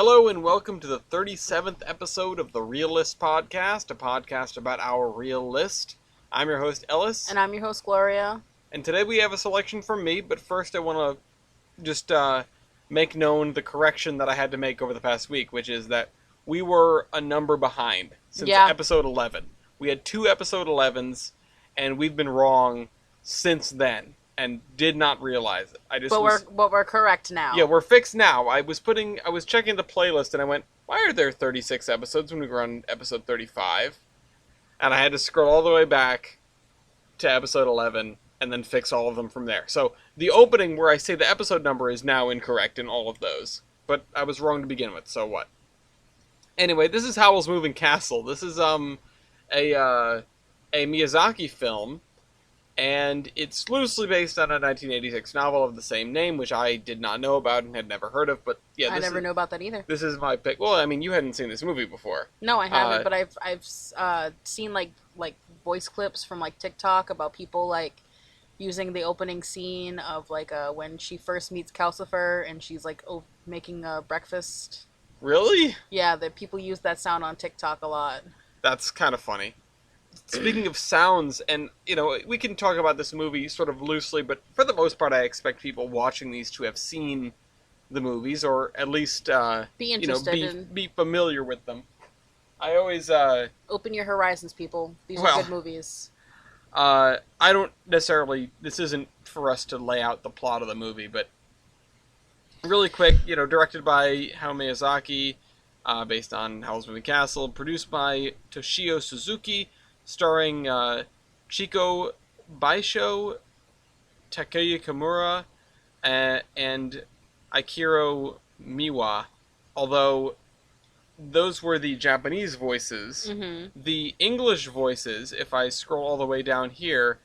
Hello and welcome to the 37th episode of the Real List Podcast, a podcast about our real list. I'm your host, Ellis. And I'm your host, Gloria. And today we have a selection from me, but first I want to just make known the correction that I had to make over the past week, which is that we were a number behind since episode 11. We had 2 episode 11s, and we've been wrong since then. And did not realize it. But we're correct now. Yeah, we're fixed now. I was checking the playlist and I went, why are there 36 episodes when we were on episode 35? And I had to scroll all the way back to episode 11 and then fix all of them from there. So the opening where I say the episode number is now incorrect in all of those. But I was wrong to begin with, so what? Anyway, this is Howl's Moving Castle. This is a Miyazaki film. And it's loosely based on a 1986 novel of the same name, which I did not know about and had never heard of. But yeah, I never knew about that either. This is my pick. Well, I mean, you hadn't seen this movie before. No, I haven't. But I've seen like voice clips from like TikTok about people like using the opening scene of like when she first meets Calcifer and she's like making breakfast. Really? Yeah, that people use that sound on TikTok a lot. That's kind of funny. Speaking of sounds, and, you know, we can talk about this movie sort of loosely, but for the most part I expect people watching these to have seen the movies, or at least, be interested be familiar with them. I always, open your horizons, people. These are good movies. I don't necessarily, this isn't for us to lay out the plot of the movie, but really quick, you know, directed by Hayao Miyazaki, based on Howl's Moving Castle, produced by Toshio Suzuki, starring Chiko Baisho, Takeya Kimura, and Akiro Miwa. Although those were the Japanese voices. Mm-hmm. The English voices, if I scroll all the way down here,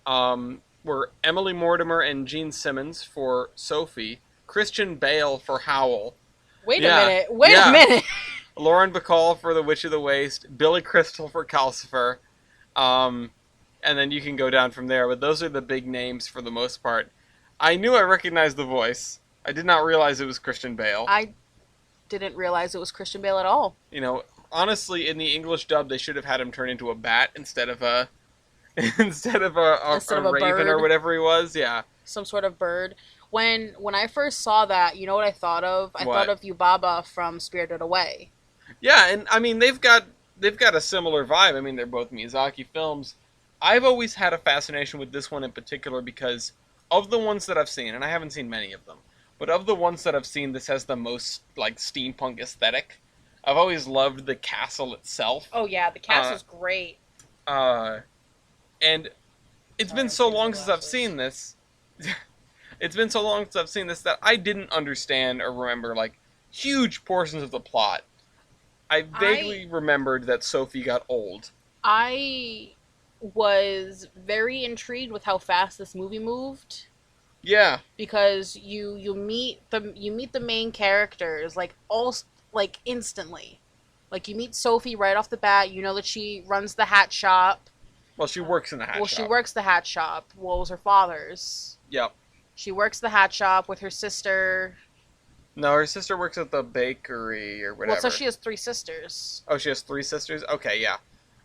were Emily Mortimer and Gene Simmons for Sophie, Christian Bale for Howl. Wait a minute. Lauren Bacall for The Witch of the Waste, Billy Crystal for Calcifer, and then you can go down from there, but those are the big names for the most part. I knew I recognized the voice. I did not realize it was Christian Bale. I didn't realize it was Christian Bale at all. You know, honestly, in the English dub, they should have had him turn into a bat instead of a raven bird. Or whatever he was. Yeah, some sort of bird. When I first saw that, you know what I thought of? I thought of Yubaba from Spirited Away. Yeah, and I mean they've got a similar vibe. I mean, they're both Miyazaki films. I've always had a fascination with this one in particular because of the ones that I've seen, and I haven't seen many of them, but of the ones that I've seen, this has the most like steampunk aesthetic. I've always loved the castle itself. Oh yeah, the castle's great. And it's been so long since I've seen this. It's been so long since I've seen this that I didn't understand or remember like huge portions of the plot. I vaguely remembered that Sophie got old. I was very intrigued with how fast this movie moved. Yeah, because you meet the main characters like instantly. Like you meet Sophie right off the bat. You know that she runs the hat shop. Well, she works in the hat shop. She works the hat shop. Well, it was her father's. Yep. She works the hat shop with her sister. No, her sister works at the bakery or whatever. Well, so she has 3 sisters. Oh, she has 3 sisters? Okay, yeah.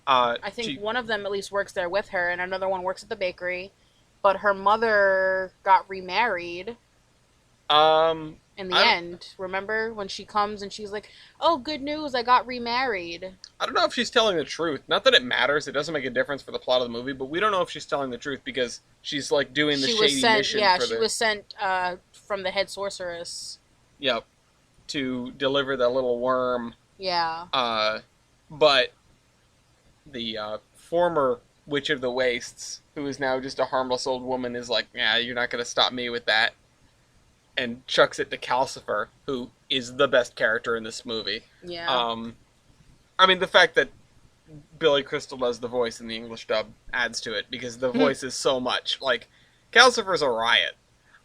I think one of them at least works there with her, and another one works at the bakery. But her mother got remarried. In the end, remember when she comes and she's like, "Oh, good news! I got remarried." I don't know if she's telling the truth. Not that it matters; it doesn't make a difference for the plot of the movie. But we don't know if she's telling the truth because she's like doing the shady mission. Yeah, she was sent from the head sorceress. Yep, to deliver the little worm. Yeah. But the former Witch of the Wastes, who is now just a harmless old woman, is like, "Yeah, you're not going to stop me with that," and chucks it to Calcifer, who is the best character in this movie. Yeah. I mean, the fact that Billy Crystal does the voice in the English dub adds to it, because the voice is so much. Like, Calcifer's a riot.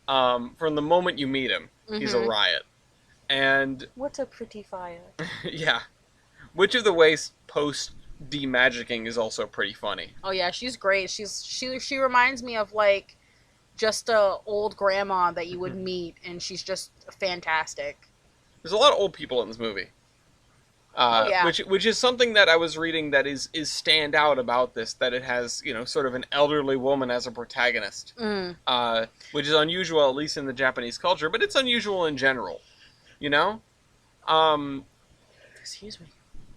From the moment you meet him, he's a riot. And what a pretty fire. Yeah. Witch of the Waste post de-magicking is also pretty funny. Oh yeah, she's great. She reminds me of like just a old grandma that you would meet, and she's just fantastic. There's a lot of old people in this movie. Yeah. Which is something that I was reading that is stand out about this, that it has, sort of an elderly woman as a protagonist. Which is unusual, at least in the Japanese culture, but it's unusual in general. You know? Excuse me.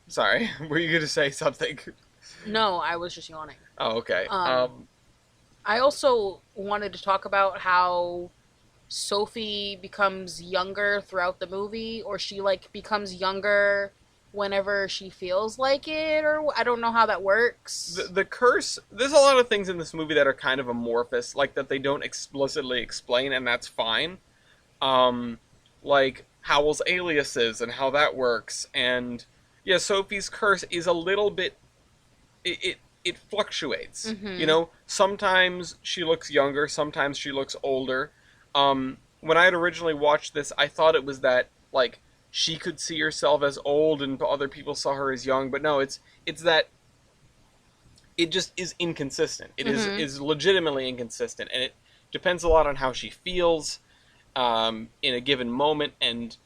Sorry, were you going to say something? No, I was just yawning. Oh, okay. I also wanted to talk about how Sophie becomes younger throughout the movie, or she, like, becomes younger whenever she feels like it, or I don't know how that works. The curse, there's a lot of things in this movie that are kind of amorphous, like that they don't explicitly explain, and that's fine. Like Howl's aliases and how that works, and yeah, Sophie's curse is a little bit, it fluctuates. Mm-hmm. Sometimes she looks younger, sometimes she looks older. When I had originally watched this, I thought it was that, like, she could see herself as old and other people saw her as young, but no, it's that it just is inconsistent. It is legitimately inconsistent, and it depends a lot on how she feels in a given moment, and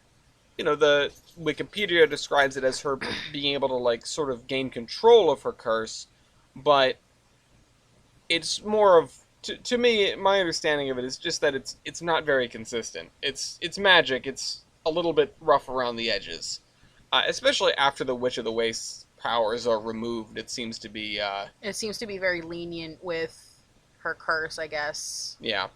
the Wikipedia describes it as her being able to, like, sort of gain control of her curse, but it's more of, to me, my understanding of it is just that it's not very consistent. It's magic. It's a little bit rough around the edges, especially after the Witch of the Waste's powers are removed. It seems to be very lenient with her curse, I guess. Yeah.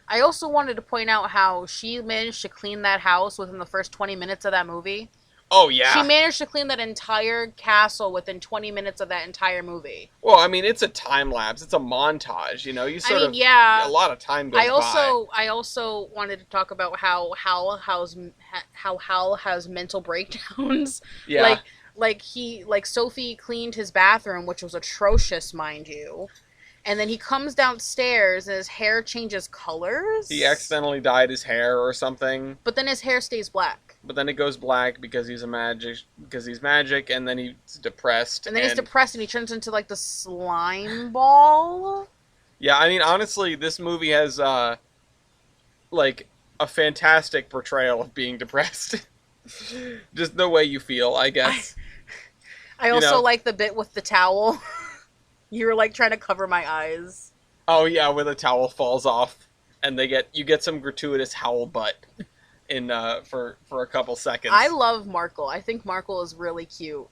I also wanted to point out how she managed to clean that house within the first 20 minutes of that movie. Oh, yeah. She managed to clean that entire castle within 20 minutes of that entire movie. Well, I mean, it's a time lapse. It's a montage, a lot of time goes by. I also wanted to talk about how Howl has mental breakdowns. Yeah. Like Sophie cleaned his bathroom, which was atrocious, mind you. And then he comes downstairs and his hair changes colors. He accidentally dyed his hair or something. But then his hair stays black. But then it goes black because he's magic, and then he's depressed. And then he's depressed and he turns into, like, the slime ball. Yeah, I mean, honestly, this movie has, like, a fantastic portrayal of being depressed. Just the way you feel, I guess. I also like the bit with the towel. You were, like, trying to cover my eyes. Oh, yeah, where the towel falls off, and you get some gratuitous Howl butt in, for a couple seconds. I love Markle. I think Markle is really cute.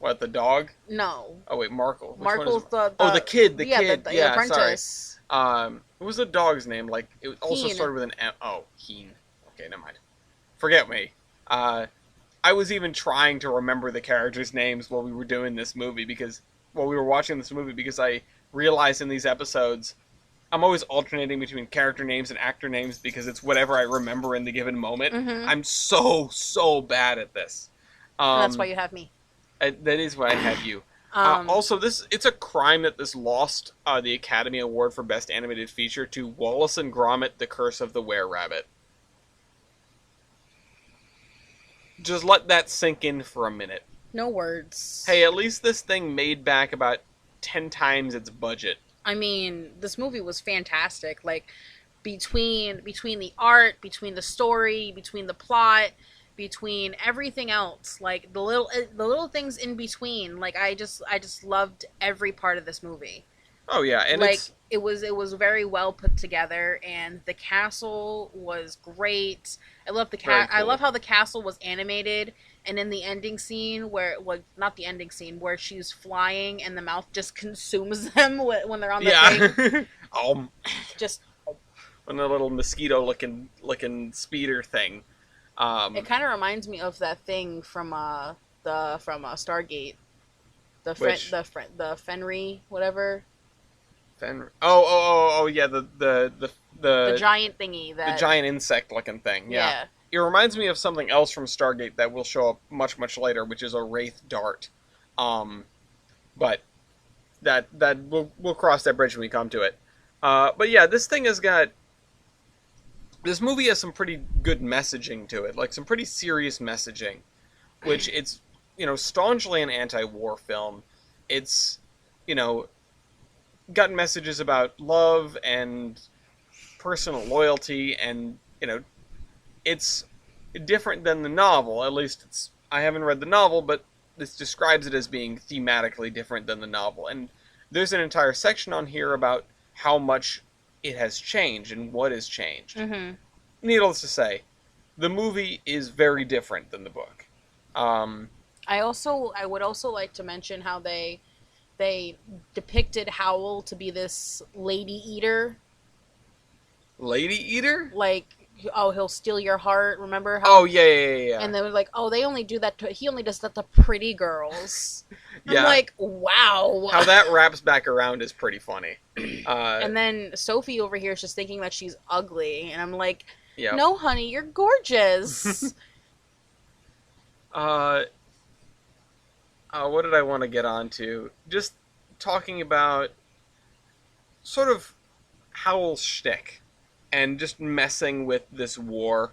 What, the dog? No. Oh, wait, Markle. Markle's the kid. The apprentice. Sorry. What was the dog's name? Like, it also started with an M. Oh, Keen. Okay, never mind. Forget me. I was even trying to remember the characters' names while we were doing this movie, while we were watching this movie, because I realized in these episodes I'm always alternating between character names and actor names because it's whatever I remember in the given moment. Mm-hmm. I'm so bad at this. That's why you have me. That is why I have you. Also, it's a crime that this lost the Academy Award for Best Animated Feature to Wallace and Gromit: The Curse of the Were-Rabbit. Just let that sink in for a minute. No words. Hey, at least this thing made back about 10 times its budget. I mean, this movie was fantastic. Like, between the art, between the story, between the plot, between everything else, like the little things in between. Like, I just loved every part of this movie. Oh yeah, and like it was very well put together, and the castle was great. I love cool. I love how the castle was animated. And in the ending scene, not the ending scene, where she's flying and the mouth just consumes them when they're on the thing. Just when the little mosquito-looking speeder thing. It kind of reminds me of that thing from Stargate, the Fenry, whatever. Fenry. Oh yeah, the giant thingy, the giant insect-looking thing. Yeah. It reminds me of something else from Stargate that will show up much, much later, which is a Wraith Dart. But we'll cross that bridge when we come to it. But yeah, this movie has some pretty good messaging to it, like some pretty serious messaging, which it's, staunchly an anti-war film. It's, got messages about love and personal loyalty and, it's different than the novel. At least I haven't read the novel, but this describes it as being thematically different than the novel. And there's an entire section on here about how much it has changed and what has changed. Mm-hmm. Needless to say, the movie is very different than the book. I would also like to mention how they depicted Howl to be this lady eater. Lady eater? Like, oh, he'll steal your heart. Remember Oh how? yeah. And they were like, oh, they only do that he only does that to pretty girls. Yeah. I'm like, wow. How that wraps back around is pretty funny. And then Sophie over here is just thinking that she's ugly, and I'm like, yep. No, honey, you're gorgeous. What did I want to get onto? Just talking about sort of Howl's shtick and just messing with this war.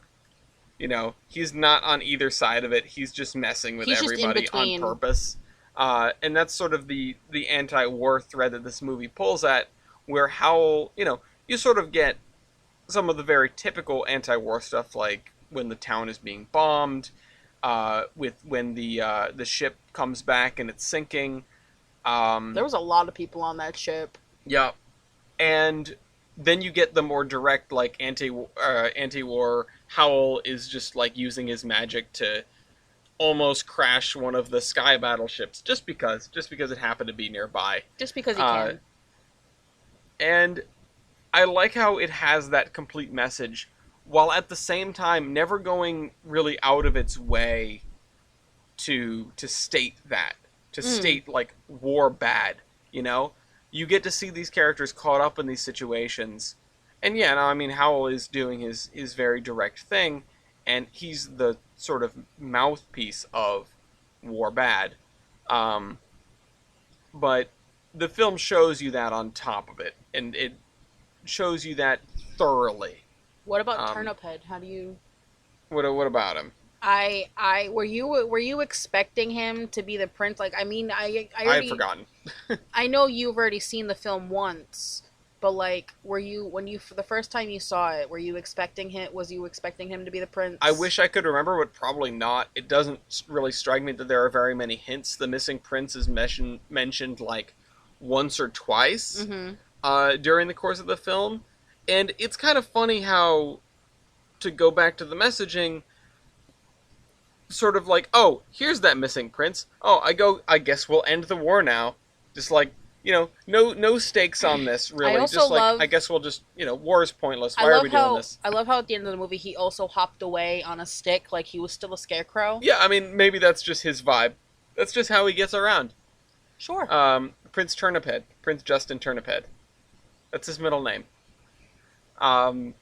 You know, he's not on either side of it. He's just messing with everybody on purpose. And that's sort of the anti-war thread that this movie pulls at, where Howl, you sort of get some of the very typical anti-war stuff, like when the town is being bombed, when the ship comes back and it's sinking. There was a lot of people on that ship. Yeah, and then you get the more direct, like anti-war. Howl is just like using his magic to almost crash one of the sky battleships just because it happened to be nearby. Just because he can. And I like how it has that complete message, while at the same time never going really out of its way to state that. To state, like, war bad, You get to see these characters caught up in these situations. And yeah, no, I mean, Howl is doing his very direct thing, and he's the sort of mouthpiece of war bad. But the film shows you that on top of it, and it shows you that thoroughly. What about Turnip Head? How do you... What about him? Were you expecting him to be the prince? Like, I mean, I had forgotten. I know you've already seen the film once, but like, for the first time you saw it, was you expecting him to be the prince? I wish I could remember, but probably not. It doesn't really strike me that there are very many hints. The missing prince is mentioned like once or twice during the course of the film, and it's kind of funny how, to go back to the messaging, sort of like, oh, here's that missing prince. Oh, I guess we'll end the war now. Just like, no stakes on this, really. I guess we'll just, war is pointless. Why are we doing this? I love how at the end of the movie he also hopped away on a stick like he was still a scarecrow. Yeah, I mean, maybe that's just his vibe. That's just how he gets around. Sure. Prince Turniphead. Prince Justin Turniphead. That's his middle name. I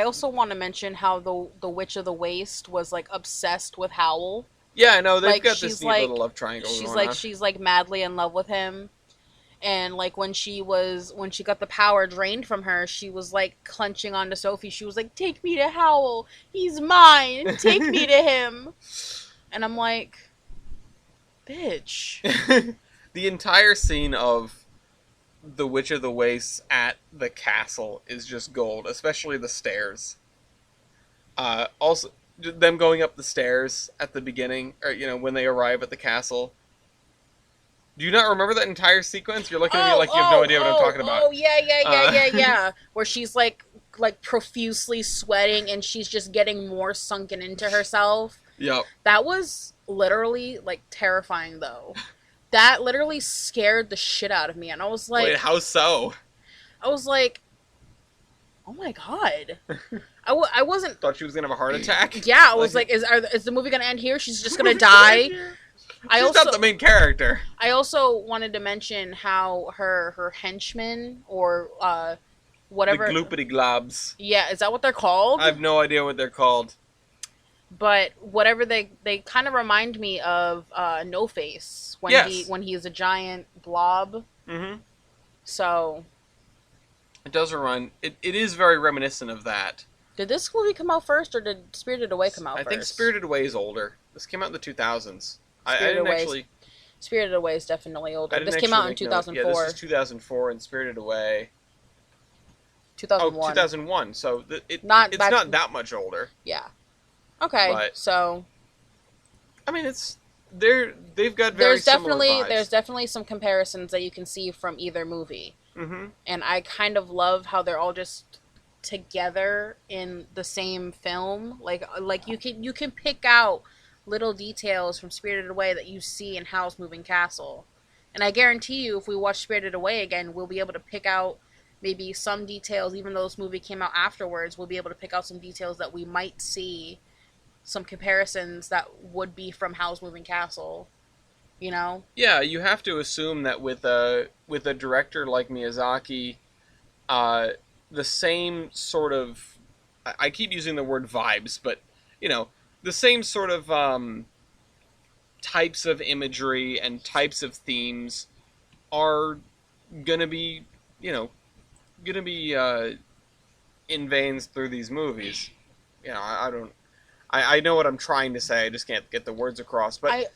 also want to mention how the Witch of the Waste was like obsessed with Howl. Yeah, I know, they've got this neat little love triangle going on. She's like madly in love with him. And like when she got the power drained from her, she was like clenching onto Sophie. She was like, "Take me to Howl. He's mine. Take me to him." And I'm like, bitch. The entire scene of the Witch of the Waste at the castle is just gold, especially the stairs. Also, them going up the stairs at the beginning, or when they arrive at the castle. Do you not remember that entire sequence? You're looking at me like you have no idea what I'm talking about. Oh, yeah. Where she's like profusely sweating and she's just getting more sunken into herself. Yep. That was literally like terrifying, though. That literally scared the shit out of me, and I was like... Wait, how so? I was like, oh my god. I wasn't... Thought she was going to have a heart attack? Yeah, I was like, is the movie going to end here? She's just going to die? She's not the main character. I also wanted to mention how her henchmen, or whatever... The gloopity globs. Yeah, is that what they're called? I have no idea what they're called. But whatever, they kind of remind me of No Face when he's a giant blob. Mm-hmm. So it does remind. It is very reminiscent of that. Did this movie come out first, or did Spirited Away come out first? I think Spirited Away is older. This came out in the 2000s. Spirited Away is definitely older. This came out in 2004. Yeah, this is 2004, and Spirited Away 2001. 2001. So it's not that much older. Yeah. Okay. But, so. I mean, they've got very similar vibes. There's definitely some comparisons that you can see from either movie. Mm-hmm. And I kind of love how they're all just together in the same film. Like you can pick out little details from Spirited Away that you see in Howl's Moving Castle. And I guarantee you, if we watch Spirited Away again, we'll be able to pick out maybe some details, even though this movie came out afterwards, we'll be able to pick out some details that we might see, some comparisons that would be from Howl's Moving Castle, you know? Yeah, you have to assume that with a director like Miyazaki, the same sort of, I keep using the word vibes, but, you know, the same sort of types of imagery and types of themes are gonna be, you know, in veins through these movies. You know, I know what I'm trying to say, I just can't get the words across, but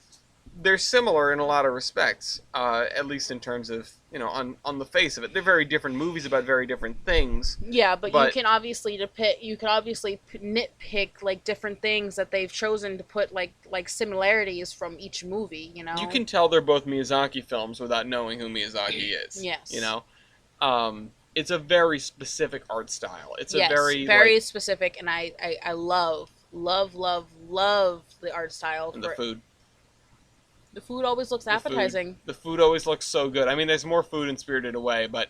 they're similar in a lot of respects, at least in terms of, you know, on the face of it. They're very different movies about very different things. Yeah, but you can obviously nitpick like different things that they've chosen to put like similarities from each movie, you know? You can tell they're both Miyazaki films without knowing who Miyazaki is. Yes. You know? It's a very specific art style. It's a very specific, and I love the art style. And the food. The food always looks appetizing. The food always looks so good. I mean, there's more food in Spirited Away, but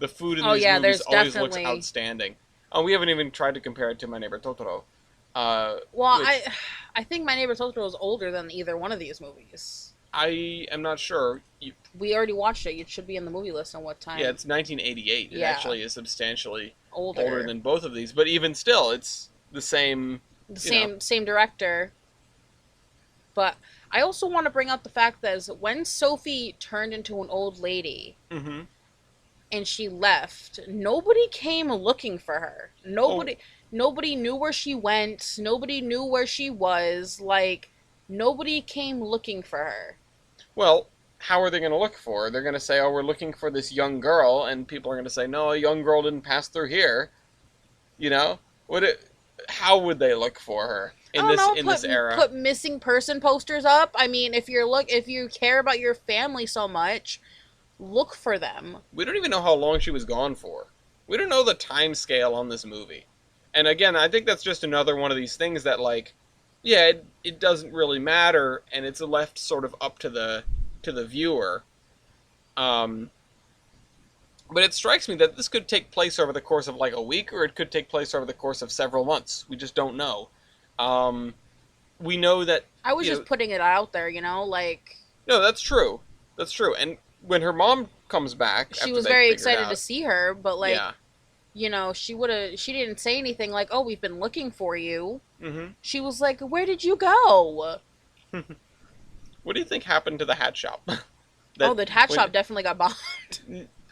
the food in these movies always looks outstanding. Oh, we haven't even tried to compare it to My Neighbor Totoro. I think My Neighbor Totoro is older than either one of these movies. I am not sure. We already watched it. It should be in the movie list on what time. Yeah, it's 1988. It actually is substantially older than both of these. But even still, it's the same... Same director. But I also want to bring up the fact that when Sophie turned into an old lady and she left, nobody came looking for her. Nobody knew where she went. Nobody knew where she was. Like, nobody came looking for her. Well, how are they going to look for her? They're going to say, oh, we're looking for this young girl, and people are going to say, no, a young girl didn't pass through here. You know? How would they look for her in this era? Put missing person posters up. I mean, if you care about your family so much, look for them. We don't even know how long she was gone for. We don't know the time scale on this movie. And again, I think that's just another one of these things that, like, yeah, it doesn't really matter, and it's left sort of up to the viewer. But it strikes me that this could take place over the course of like a week, or it could take place over the course of several months. We just don't know. We know that... I was just putting it out there, you know, like... No, that's true. That's true. And when her mom comes back... She was very excited to see her, but like, you know, she didn't say anything like, oh, we've been looking for you. Mm-hmm. She was like, where did you go? What do you think happened to the hat shop? The hat shop definitely got bombed.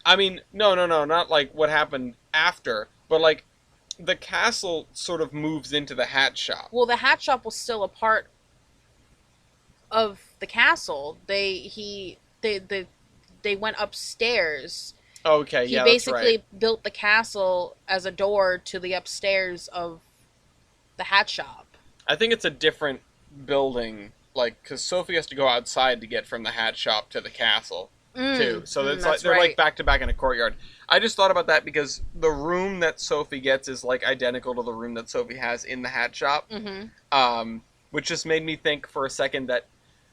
I mean, no, not like what happened after, but like the castle sort of moves into the hat shop. Well, the hat shop was still a part of the castle. They went upstairs. Okay, yeah, that's right. He basically built the castle as a door to the upstairs of the hat shop. I think it's a different building, like, because Sophie has to go outside to get from the hat shop to the castle. Too. So it's like they're like back to back in a courtyard. I just thought about that because the room that Sophie gets is like identical to the room that Sophie has in the hat shop. Mm-hmm. Which just made me think for a second that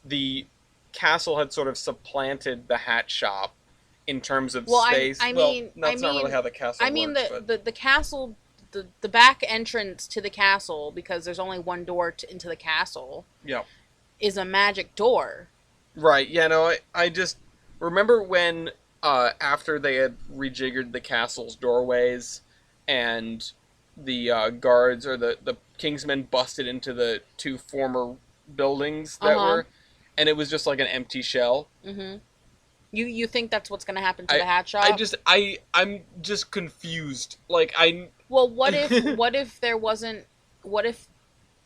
the castle had sort of supplanted the hat shop in terms of space. Not really how the castle works. The castle, the back entrance to the castle, because there's only one door into the castle. Yeah. Is a magic door. Right. Yeah. No. I just. Remember when, after they had rejiggered the castle's doorways, and the guards, or the Kingsmen busted into the two former buildings that were, and it was just like an empty shell? Mm-hmm. You think that's what's going to happen to the hat shop? I'm just confused. Like, Well, what if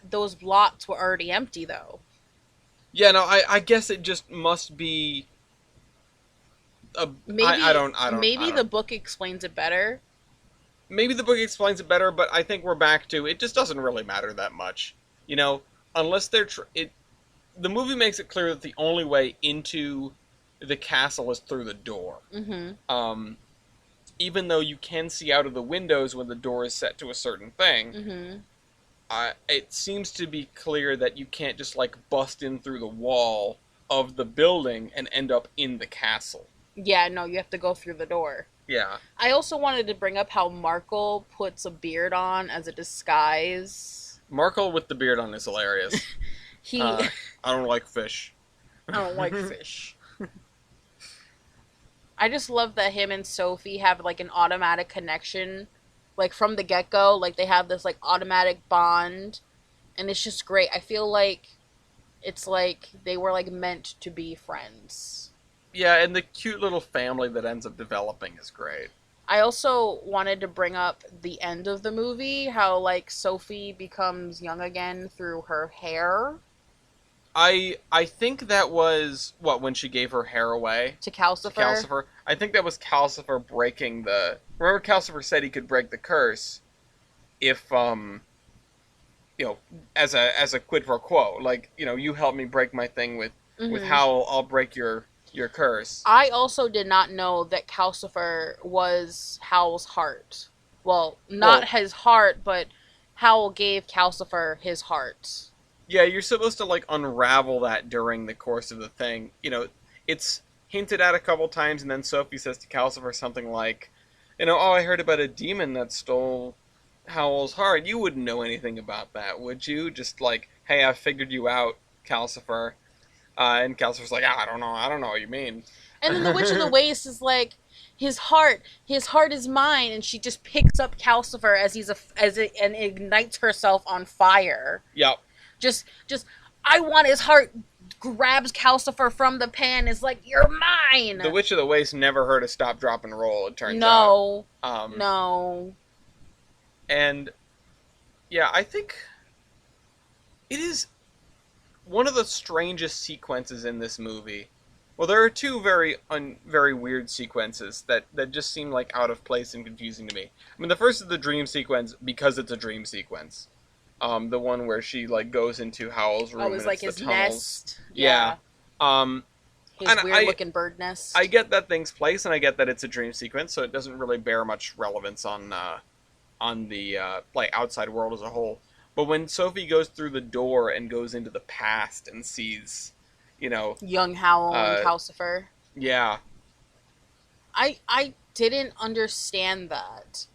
those blocks were already empty, though? Yeah, no, I guess it just must be... Maybe the book explains it better. maybe the book explains it better, but I think we're back to it just doesn't really matter that much. You know, unless they're the movie makes it clear that the only way into the castle is through the door. Mm-hmm. Even though you can see out of the windows when the door is set to a certain thing, it seems to be clear that you can't just like bust in through the wall of the building and end up in the castle. Yeah, no, you have to go through the door. Yeah. I also wanted to bring up how Markle puts a beard on as a disguise. Markle with the beard on is hilarious. I don't like fish. I don't like fish. I just love that him and Sophie have like an automatic connection, like from the get-go. Like they have this like automatic bond, and it's just great. I feel like it's like they were like meant to be friends. Yeah, and the cute little family that ends up developing is great. I also wanted to bring up the end of the movie, how like Sophie becomes young again through her hair. I think that was when she gave her hair away to Calcifer. I think that was Calcifer breaking the. Remember, Calcifer said he could break the curse if as a quid pro quo, like you help me break my thing with Howl, I'll break your curse. I also did not know that Calcifer was Howl's heart. Well, not his heart, but Howl gave Calcifer his heart. Yeah, you're supposed to like unravel that during the course of the thing. It's hinted at a couple times, and then Sophie says to Calcifer something like, oh, I heard about a demon that stole Howl's heart. You wouldn't know anything about that, would you? Just like, hey, I figured you out, Calcifer. And Calcifer's like, I don't know what you mean. And then the Witch of the Waste is like, his heart is mine, and she just picks up Calcifer and ignites herself on fire. Yep. Just, I want his heart. Grabs Calcifer from the pan, is like, you're mine. The Witch of the Waste never heard a stop, drop, and roll. It turns out. No. No. And yeah, I think it is one of the strangest sequences in this movie. Well, there are two very weird sequences that just seem like out of place and confusing to me. I mean, the first is the dream sequence because it's a dream sequence. The one where she like goes into Howl's room. Oh, it was like his nest. Yeah. His weird looking bird nest. I get that thing's place, and I get that it's a dream sequence, so it doesn't really bear much relevance on the like outside world as a whole. But when Sophie goes through the door and goes into the past and sees, young Howl and Calcifer. Yeah. I didn't understand that.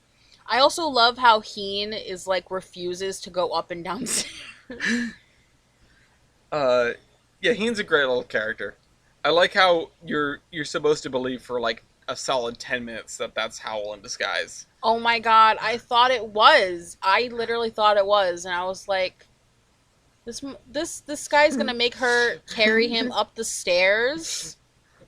I also love how Heen is like refuses to go up and down stairs. Yeah, Heen's a great little character. I like how you're supposed to believe for like a solid 10 minutes that that's Howl in disguise. Oh my god, I thought it was. I literally thought it was, and I was like, this guy's gonna make her carry him up the stairs.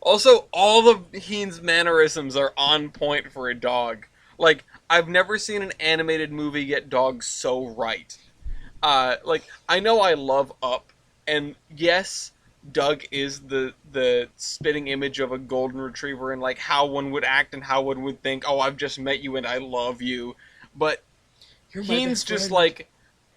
Also, all of Heen's mannerisms are on point for a dog. Like, I've never seen an animated movie get dogs so right. Like, I know I love Up, and yes, Doug is the spitting image of a golden retriever and like how one would act and how one would think, oh, I've just met you and I love you. But Heen's just like,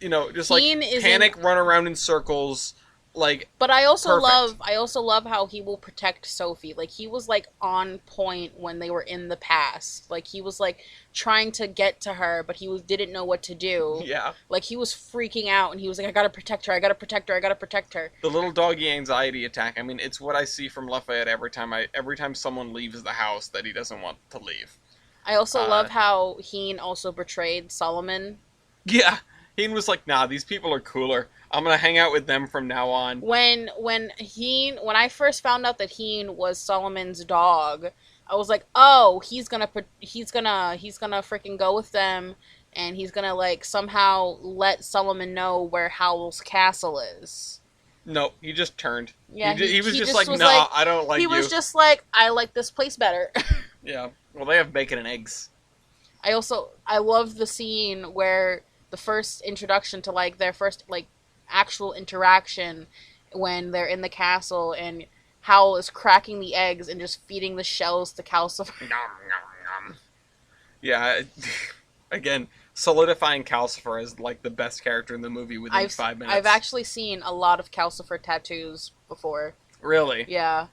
just like panic, run around in circles, like. But I also perfect. love how he will protect Sophie. Like, he was like on point when they were in the past. Like, he was like trying to get to her, but didn't know what to do. Yeah. Like, he was freaking out, and he was like, I gotta protect her. The little doggy anxiety attack. I mean, it's what I see from Lafayette every time someone leaves the house that he doesn't want to leave. I also love how Heen also betrayed Solomon. Yeah. Heen was like, nah, these people are cooler. I'm gonna hang out with them from now on. When I first found out that Heen was Solomon's dog, I was like, oh, he's gonna freaking go with them, and he's gonna like somehow let Solomon know where Howl's castle is. No, he just turned. Yeah, he was just like, nah, I don't like you. He was just like, I like this place better. Yeah, well, they have bacon and eggs. I love the scene where the first introduction to like their first like actual interaction when they're in the castle and Howl is cracking the eggs and just feeding the shells to Calcifer. Yeah, Again, solidifying Calcifer as like the best character in the movie within 5 minutes. I've actually seen a lot of Calcifer tattoos before. Really? Yeah.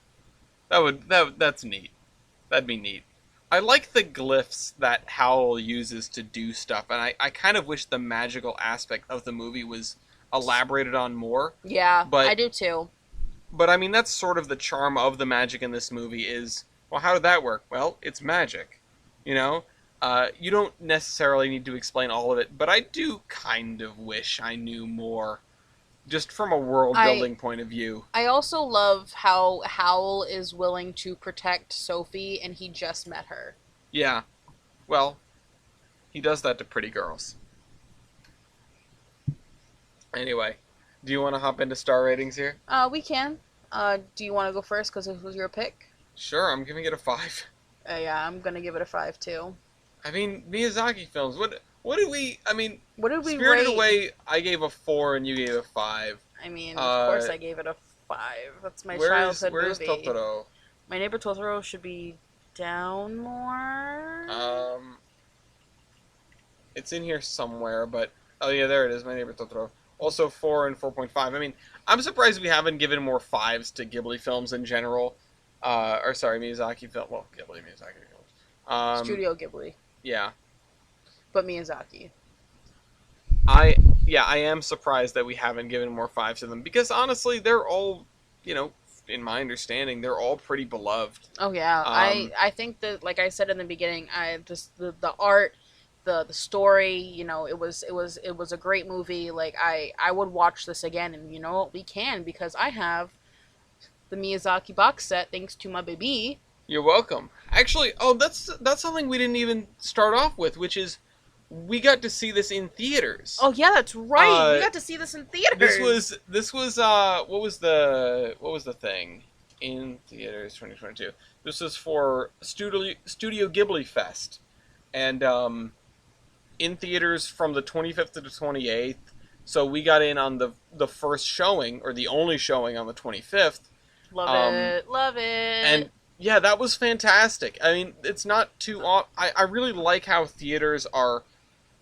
That's neat. That'd be neat. I like the glyphs that Howl uses to do stuff, and I kind of wish the magical aspect of the movie was elaborated on more. Yeah, but I do too. But I mean, that's sort of the charm of the magic in this movie is, well, how did that work? Well, it's magic. You know? You don't necessarily need to explain all of it, but I do kind of wish I knew more, just from a world-building point of view. I also love how Howl is willing to protect Sophie, and he just met her. Yeah. Well, he does that to pretty girls. Anyway, do you want to hop into star ratings here? We can. Do you want to go first, because it was your pick? Sure, I'm giving it a 5. Yeah, I'm gonna give it a 5, too. I mean, Miyazaki films, what did we Spirited rate? Away, I gave a 4 and you gave a 5. I mean, of course I gave it a 5. That's my childhood movie. Where's Totoro? My Neighbor Totoro should be down more. It's in here somewhere, but oh yeah, there it is. My Neighbor Totoro. Also 4 and 4.5. I mean, I'm surprised we haven't given more 5s to Ghibli films in general. Miyazaki film. Well, Miyazaki films. Studio Ghibli. Yeah. But Miyazaki. I am surprised that we haven't given more 5s to them, because honestly, they're all, in my understanding, they're all pretty beloved. Oh yeah, I think that, like I said in the beginning, the art, the story, it was a great movie. Like I would watch this again, and we can, because I have the Miyazaki box set thanks to my baby. You're welcome. Actually, that's something we didn't even start off with, which is we got to see this in theaters. Oh yeah, that's right. We got to see this in theaters. This was what was the thing in theaters 2022? This was for Studio Ghibli Fest, and in theaters from the 25th to the 28th. So we got in on the first showing, or the only showing, on the 25th. Love it. And yeah, that was fantastic. I mean, it's not too... I really like how theaters are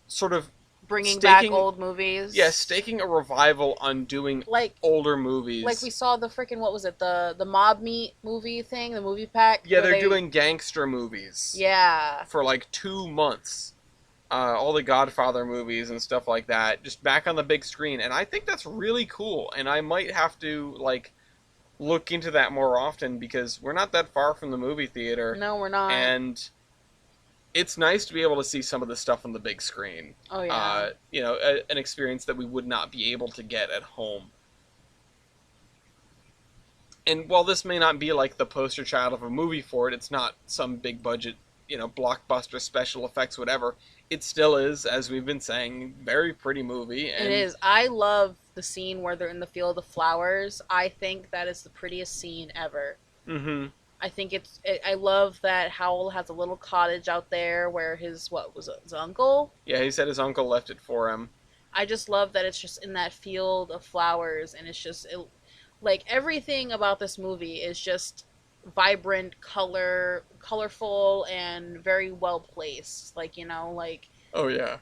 sort of bringing back old movies. Yeah, staking a revival on doing older movies. Like we saw the freaking, what was it, the Mob Meat movie thing, the movie pack? Yeah, they're doing gangster movies. Yeah. For like 2 months. All the Godfather movies and stuff like that, just back on the big screen. And I think that's really cool. And I might have to, look into that more often, because we're not that far from the movie theater. No, we're not. And it's nice to be able to see some of the stuff on the big screen. Oh, yeah. An experience that we would not be able to get at home. And while this may not be like the poster child of a movie for it, it's not some big budget, blockbuster special effects, whatever. It still is, as we've been saying, very pretty movie. And it is. I love the scene where they're in the field of flowers. I think that is the prettiest scene ever. Mm-hmm. I think I love that Howl has a little cottage out there where his uncle? Yeah, he said his uncle left it for him. I just love that it's just in that field of flowers, and it's just, everything about this movie is just vibrant, colorful, and very well placed. Oh yeah.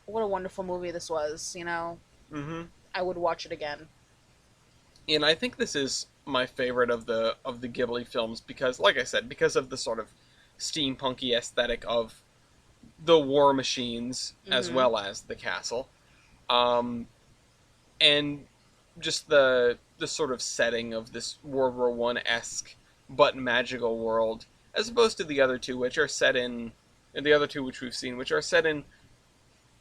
What a wonderful movie this was, Mm-hmm. I would watch it again. And I think this is my favorite of the Ghibli films because, like I said, because of the sort of steampunky aesthetic of the war machines as well as the castle, and just the sort of setting of this World War I-esque but magical world, as opposed to the other two, which are set in, and the other two which we've seen, which are set in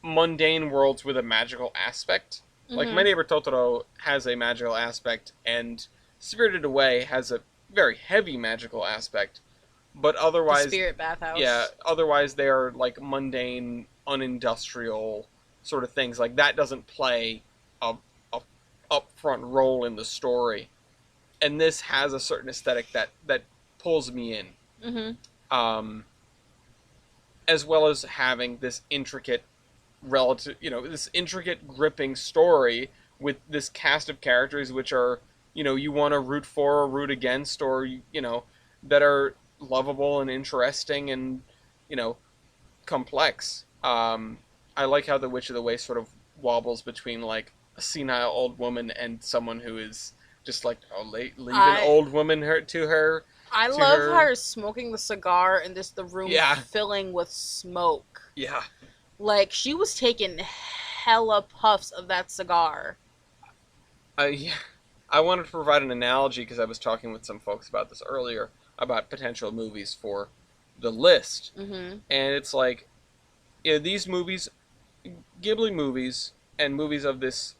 mundane worlds with a magical aspect. Like My Neighbor Totoro has a magical aspect, and Spirited Away has a very heavy magical aspect, but otherwise... The Spirit Bathhouse. Yeah, otherwise they are like mundane, unindustrial sort of things. Like that doesn't play a upfront role in the story. And this has a certain aesthetic that pulls me in. Mm-hmm. As well as having this intricate this intricate, gripping story with this cast of characters which are, you want to root for or root against, or, that are lovable and interesting and, complex. I like how The Witch of the Waste sort of wobbles between like a senile old woman and someone who is just like leave an old woman to her. I love her smoking the cigar and the room filling with smoke. Yeah. Like, she was taking hella puffs of that cigar. Yeah. I wanted to provide an analogy because I was talking with some folks about this earlier, about potential movies for the list. Mm-hmm. And it's like, these movies, Ghibli movies, and movies of this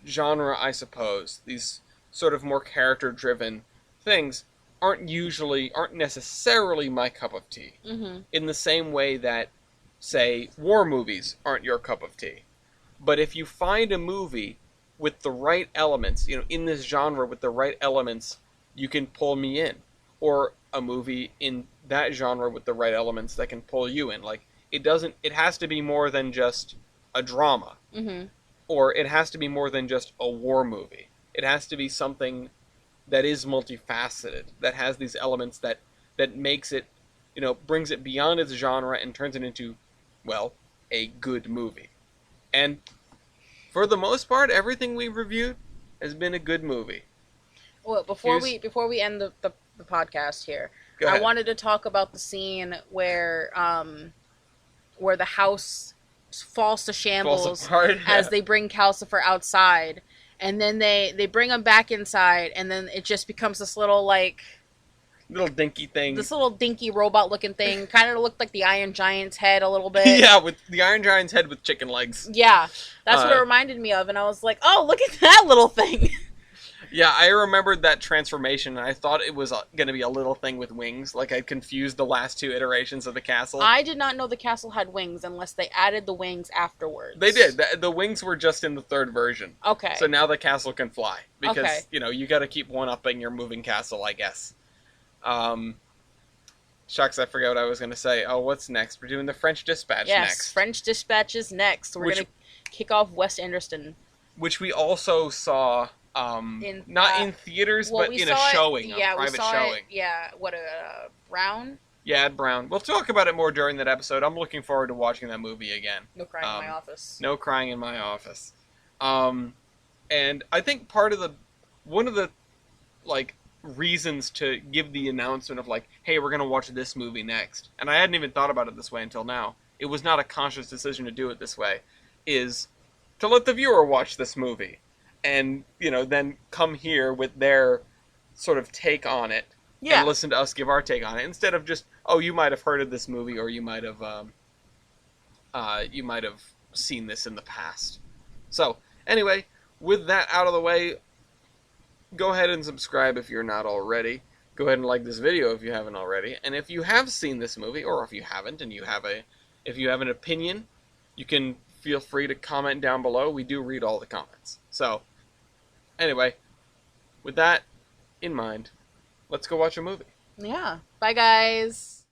genre, I suppose, these sort of more character-driven things, aren't necessarily my cup of tea. Mm-hmm. In the same way that, say, war movies aren't your cup of tea. But if you find a movie with the right elements, in this genre with the right elements, you can pull me in. Or a movie in that genre with the right elements that can pull you in. Like, it has to be more than just a drama. Mm-hmm. Or it has to be more than just a war movie. It has to be something that is multifaceted, that has these elements that makes it, brings it beyond its genre and turns it into, well, a good movie. And for the most part, everything we've reviewed has been a good movie. Well, before we end the podcast here, I wanted to talk about the scene where the house falls to shambles as they bring Calcifer outside. And then they bring him back inside, and then it just becomes this little dinky thing. This little dinky robot-looking thing. Kind of looked like the Iron Giant's head a little bit. Yeah, with the Iron Giant's head with chicken legs. Yeah, that's what it reminded me of, and I was like, oh, look at that little thing. Yeah, I remembered that transformation, and I thought it was going to be a little thing with wings. Like, I'd confused the last two iterations of the castle. I did not know the castle had wings unless they added the wings afterwards. They did. The wings were just in the third version. Okay. So now the castle can fly. Because, you got to keep one-upping your moving castle, I guess. Shucks, I forgot what I was going to say. Oh, what's next? We're doing the French Dispatch next. Yes, French Dispatch is next. We're going to kick off Wes Anderson. Which we also saw... not in theaters, but in a showing, a private showing. Brown? Yeah, at Brown. We'll talk about it more during that episode. I'm looking forward to watching that movie again. No crying in my office. No crying in my office. And I think one of the, reasons to give the announcement of, hey, we're going to watch this movie next, and I hadn't even thought about it this way until now. It was not a conscious decision to do it this way, is to let the viewer watch this movie. And, then come here with their sort of take on it. Yeah. And listen to us give our take on it. Instead of just, oh, you might have heard of this movie, or you might have seen this in the past. So, anyway, with that out of the way, go ahead and subscribe if you're not already. Go ahead and like this video if you haven't already. And if you have seen this movie, or if you haven't, and if you have an opinion, you can feel free to comment down below. We do read all the comments. So, anyway, with that in mind, let's go watch a movie. Yeah. Bye, guys.